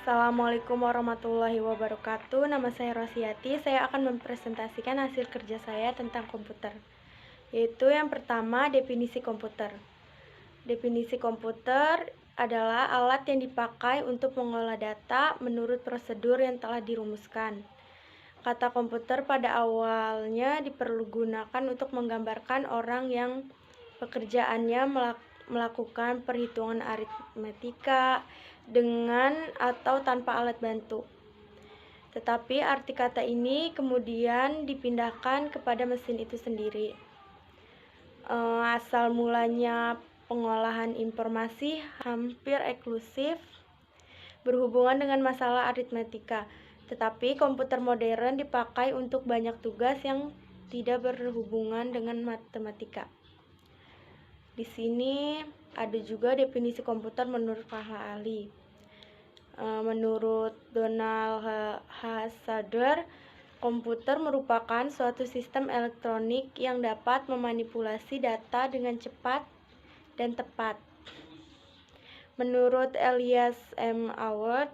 Assalamualaikum warahmatullahi wabarakatuh. Nama saya Rosiati. Saya akan mempresentasikan hasil kerja saya tentang komputer. Yaitu yang pertama, definisi komputer. Definisi komputer adalah alat yang dipakai untuk mengolah data menurut prosedur yang telah dirumuskan. Kata komputer pada awalnya dipergunakan untuk menggambarkan orang yang pekerjaannya melakukan perhitungan aritmetika dengan atau tanpa alat bantu. Tetapi arti kata ini kemudian dipindahkan kepada mesin itu sendiri. Asal mulanya pengolahan informasi hampir eksklusif berhubungan dengan masalah aritmetika. Tetapi komputer modern dipakai untuk banyak tugas yang tidak berhubungan dengan matematika. Di sini ada juga definisi komputer menurut para ahli. Menurut Donald Hasader, komputer merupakan suatu sistem elektronik yang dapat memanipulasi data dengan cepat dan tepat. Menurut Elias M. Award,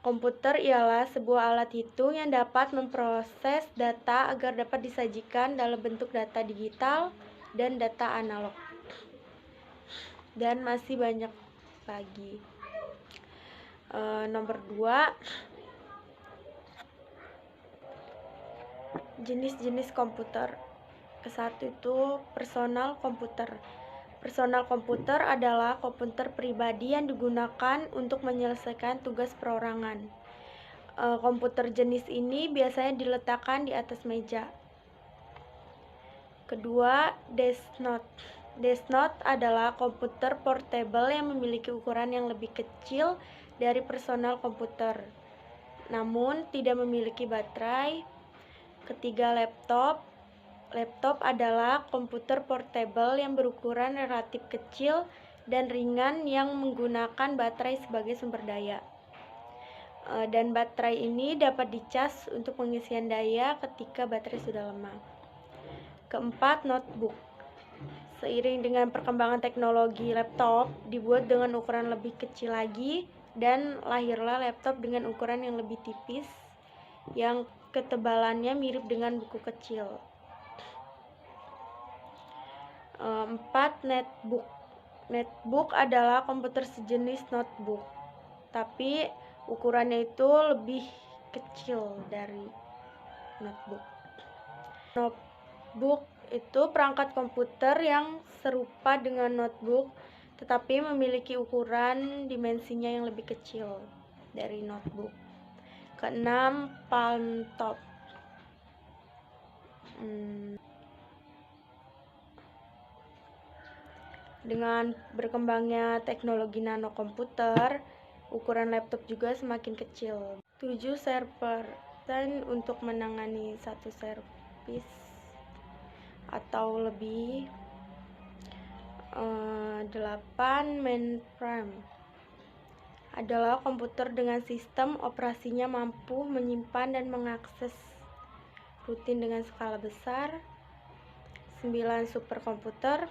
komputer ialah sebuah alat hitung yang dapat memproses data agar dapat disajikan dalam bentuk data digital dan data analog. Dan masih banyak lagi. Nomor 2, jenis-jenis komputer. Kesatu itu personal komputer. Personal komputer adalah komputer pribadi yang digunakan untuk menyelesaikan tugas perorangan. Komputer jenis ini biasanya diletakkan di atas meja. Kedua, desktop. Desktop adalah komputer portable yang memiliki ukuran yang lebih kecil dari personal komputer, namun tidak memiliki baterai. Ketiga, laptop. Laptop adalah komputer portable yang berukuran relatif kecil dan ringan yang menggunakan baterai sebagai sumber daya. Dan baterai ini dapat dicas untuk pengisian daya ketika baterai sudah lemah. Keempat, notebook. Seiring dengan perkembangan teknologi, laptop dibuat dengan ukuran lebih kecil lagi dan lahirlah laptop dengan ukuran yang lebih tipis yang ketebalannya mirip dengan buku kecil. 4. Netbook. Netbook adalah komputer sejenis notebook, tapi ukurannya itu lebih kecil dari notebook. Notebook itu perangkat komputer yang serupa dengan notebook, tetapi memiliki ukuran dimensinya yang lebih kecil dari notebook. Keenam, palm top. Dengan berkembangnya teknologi nanokomputer, ukuran laptop juga semakin kecil. 7. Server. Dan untuk menangani satu servis atau lebih. 8. Mainframe adalah komputer dengan sistem operasinya mampu menyimpan dan mengakses rutin dengan skala besar. 9. Superkomputer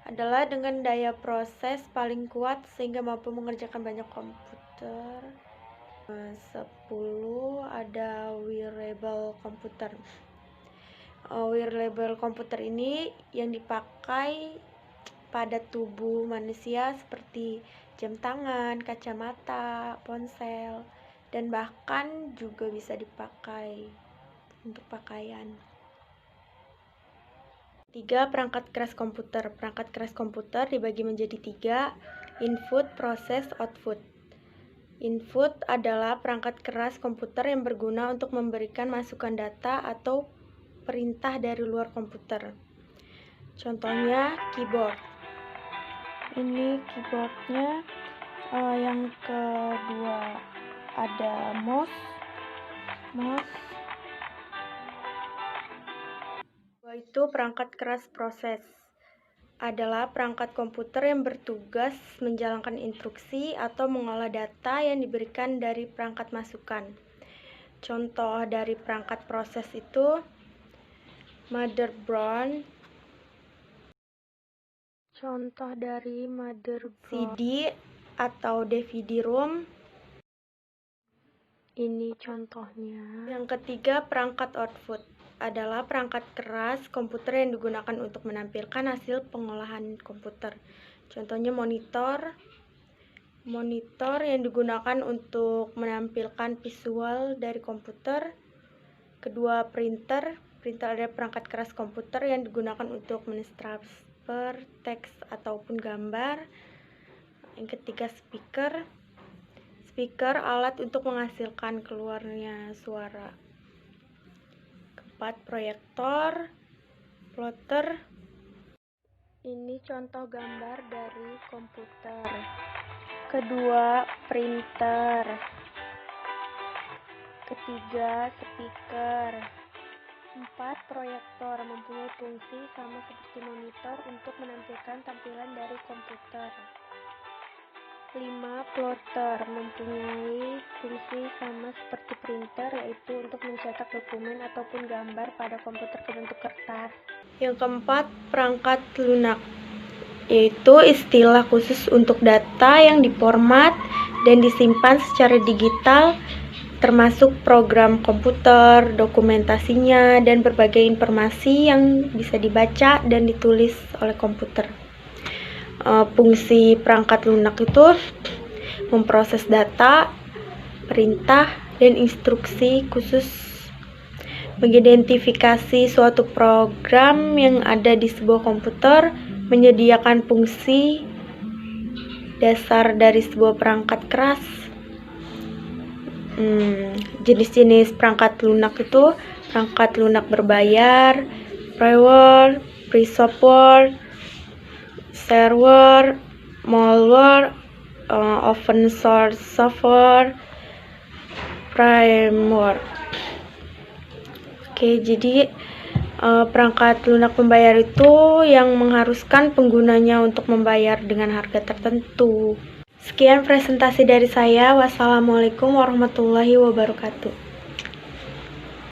adalah dengan daya proses paling kuat sehingga mampu mengerjakan banyak komputer. 10. Ada wearable komputer. Wearable komputer ini yang dipakai pada tubuh manusia seperti jam tangan, kacamata, ponsel, dan bahkan juga bisa dipakai untuk pakaian. 3. Perangkat keras komputer. Perangkat keras komputer dibagi menjadi 3, input, proses, output. Input adalah perangkat keras komputer yang berguna untuk memberikan masukan data atau perintah dari luar komputer. Contohnya keyboard. Ini keyboardnya. Yang kedua ada mouse. Itu perangkat keras proses. Adalah perangkat komputer yang bertugas menjalankan instruksi atau mengolah data yang diberikan dari perangkat masukan. Contoh dari perangkat proses itu motherboard. Contoh dari motherboard CD, atau DVD-ROM. Ini contohnya. Yang ketiga, perangkat output adalah perangkat keras komputer yang digunakan untuk menampilkan hasil pengolahan komputer. Contohnya monitor yang digunakan untuk menampilkan visual dari komputer. Kedua, printer adalah perangkat keras komputer yang digunakan untuk mentransfer teks ataupun gambar. Yang ketiga, speaker alat untuk menghasilkan keluarnya suara. Keempat, proyektor, plotter. Ini contoh gambar dari komputer. Kedua, printer. Ketiga, speaker. 4, proyektor mempunyai fungsi sama seperti monitor untuk menampilkan tampilan dari komputer. 5, plotter mempunyai fungsi sama seperti printer, yaitu untuk mencetak dokumen ataupun gambar pada komputer berbentuk kertas. Yang keempat, perangkat lunak, yaitu istilah khusus untuk data yang diformat dan disimpan secara digital, termasuk program komputer, dokumentasinya, dan berbagai informasi yang bisa dibaca dan ditulis oleh komputer. Fungsi perangkat lunak itu memproses data, perintah, dan instruksi khusus mengidentifikasi suatu program yang ada di sebuah komputer, menyediakan fungsi dasar dari sebuah perangkat keras. Jenis-jenis perangkat lunak itu perangkat lunak berbayar, freeware, free software, shareware, malware, open source software, firmware. Oke, jadi perangkat lunak pembayar itu yang mengharuskan penggunanya untuk membayar dengan harga tertentu. Sekian presentasi dari saya. Wassalamualaikum warahmatullahi wabarakatuh.